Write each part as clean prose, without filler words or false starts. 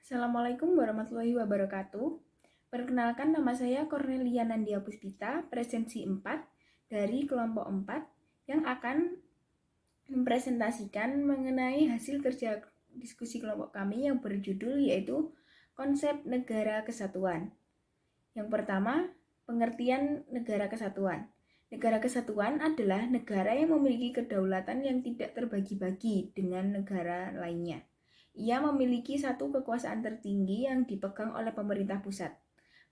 Assalamualaikum warahmatullahi wabarakatuh. Perkenalkan, nama saya Cornelia Nandia Puspita, presensi 4 dari kelompok 4 yang akan mempresentasikan mengenai hasil kerja diskusi kelompok kami yang berjudul yaitu konsep negara kesatuan. Yang pertama, pengertian negara kesatuan. Negara kesatuan adalah negara yang memiliki kedaulatan yang tidak terbagi-bagi dengan negara lainnya. Ia memiliki satu kekuasaan tertinggi yang dipegang oleh pemerintah pusat.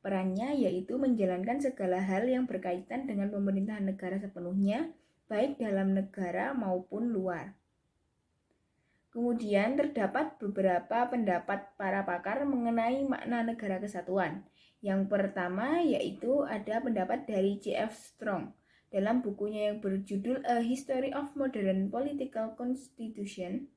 Perannya yaitu menjalankan segala hal yang berkaitan dengan pemerintahan negara sepenuhnya, baik dalam negara maupun luar. Kemudian terdapat beberapa pendapat para pakar mengenai makna negara kesatuan. Yang pertama yaitu ada pendapat dari J.F. Strong dalam bukunya yang berjudul A History of Modern Political Constitution.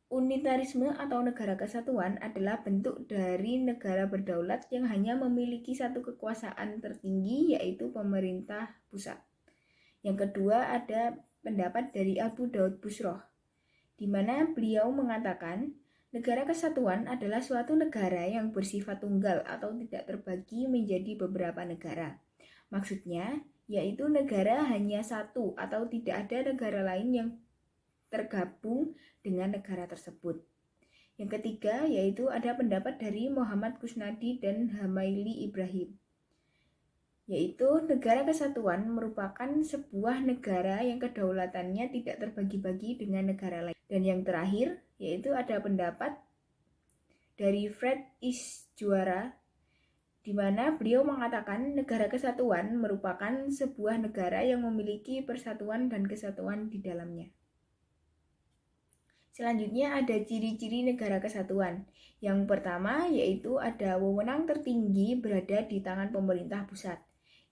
Unitarisme atau negara kesatuan adalah bentuk dari negara berdaulat yang hanya memiliki satu kekuasaan tertinggi yaitu pemerintah pusat. Yang kedua ada pendapat dari Abu Daud Busroh, di mana beliau mengatakan negara kesatuan adalah suatu negara yang bersifat tunggal atau tidak terbagi menjadi beberapa negara. Maksudnya, yaitu negara hanya satu atau tidak ada negara lain yang tergabung dengan negara tersebut. Yang ketiga, yaitu ada pendapat dari Muhammad Kusnadi dan Hamaili Ibrahim, yaitu negara kesatuan merupakan sebuah negara yang kedaulatannya tidak terbagi-bagi dengan negara lain. Dan yang terakhir, yaitu ada pendapat dari Fred Isjuara, di mana beliau mengatakan negara kesatuan merupakan sebuah negara yang memiliki persatuan dan kesatuan di dalamnya. Selanjutnya ada ciri-ciri negara kesatuan. Yang pertama yaitu ada wewenang tertinggi berada di tangan pemerintah pusat.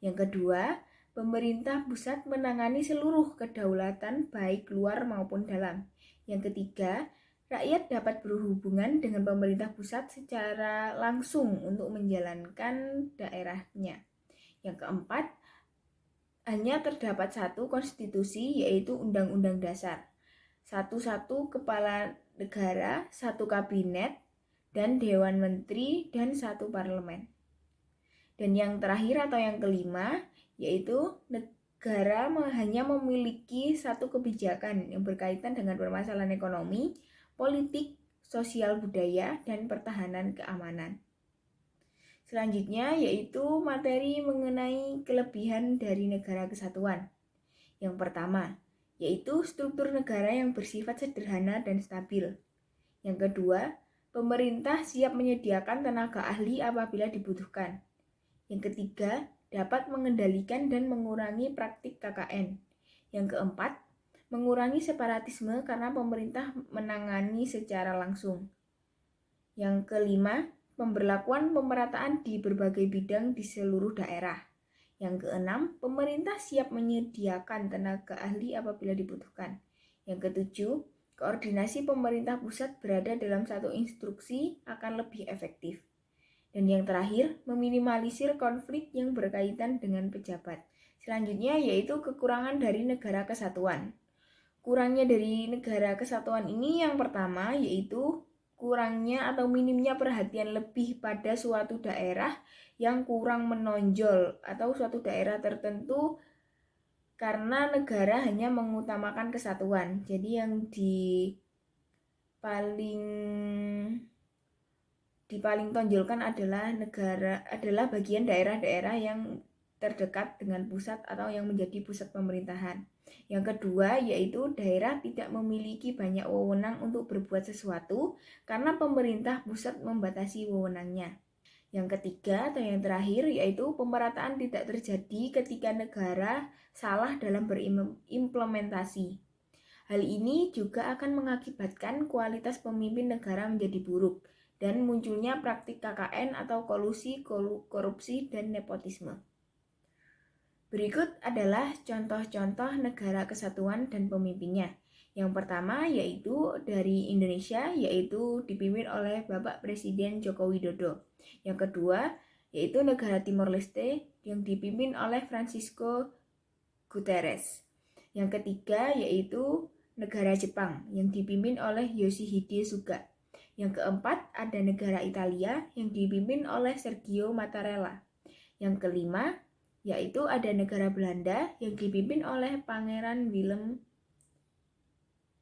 Yang kedua, pemerintah pusat menangani seluruh kedaulatan baik luar maupun dalam. Yang ketiga, rakyat dapat berhubungan dengan pemerintah pusat secara langsung untuk menjalankan daerahnya. Yang keempat, hanya terdapat satu konstitusi yaitu Undang-Undang Dasar. Satu kepala negara, satu kabinet, dan dewan menteri, dan satu parlemen. Dan yang terakhir atau yang kelima, yaitu negara hanya memiliki satu kebijakan yang berkaitan dengan permasalahan ekonomi, politik, sosial budaya, dan pertahanan keamanan. Selanjutnya yaitu materi mengenai kelebihan dari negara kesatuan. Yang pertama, yaitu struktur negara yang bersifat sederhana dan stabil. Yang kedua, pemerintah siap menyediakan tenaga ahli apabila dibutuhkan. Yang ketiga, dapat mengendalikan dan mengurangi praktik KKN. Yang keempat, mengurangi separatisme karena pemerintah menangani secara langsung. Yang kelima, pemberlakuan pemerataan di berbagai bidang di seluruh daerah. Yang keenam, pemerintah siap menyediakan tenaga ahli apabila dibutuhkan. Yang ketujuh, koordinasi pemerintah pusat berada dalam satu instruksi akan lebih efektif. Dan yang terakhir, meminimalisir konflik yang berkaitan dengan pejabat. Selanjutnya yaitu kekurangan dari negara kesatuan. Kurangnya dari negara kesatuan ini yang pertama yaitu kurangnya atau minimnya perhatian lebih pada suatu daerah yang kurang menonjol atau suatu daerah tertentu karena negara hanya mengutamakan kesatuan. Jadi yang paling tonjolkan adalah bagian daerah-daerah yang terdekat dengan pusat atau yang menjadi pusat pemerintahan. Yang kedua yaitu daerah tidak memiliki banyak wewenang untuk berbuat sesuatu karena pemerintah pusat membatasi wewenangnya. Yang ketiga atau yang terakhir yaitu pemerataan tidak terjadi ketika negara salah dalam berimplementasi. Hal ini juga akan mengakibatkan kualitas pemimpin negara menjadi buruk dan munculnya praktik KKN atau kolusi, korupsi, dan nepotisme. Berikut adalah contoh-contoh negara kesatuan dan pemimpinnya. Yang pertama yaitu dari Indonesia, yaitu dipimpin oleh Bapak Presiden Joko Widodo. Yang kedua yaitu negara Timor Leste yang dipimpin oleh Francisco Guterres. Yang ketiga yaitu negara Jepang yang dipimpin oleh Yoshihide Suga. Yang keempat, ada negara Italia yang dipimpin oleh Sergio Mattarella. Yang kelima, yaitu ada negara Belanda yang dipimpin oleh Pangeran Willem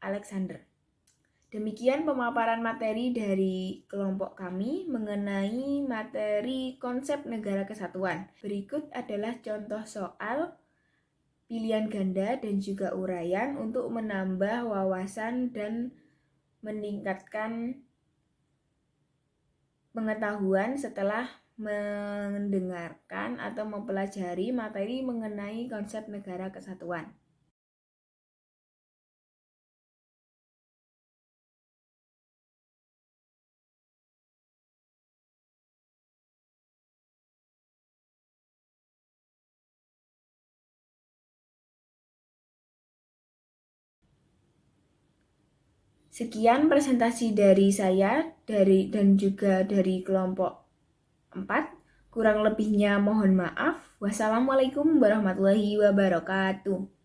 Alexander. Demikian pemaparan materi dari kelompok kami mengenai materi konsep negara kesatuan. Berikut adalah contoh soal pilihan ganda dan juga uraian untuk menambah wawasan dan meningkatkan pengetahuan setelah mendengarkan atau mempelajari materi mengenai konsep negara kesatuan. Sekian presentasi dari saya dan juga dari kelompok 4. Kurang lebihnya mohon maaf. Wassalamualaikum warahmatullahi wabarakatuh.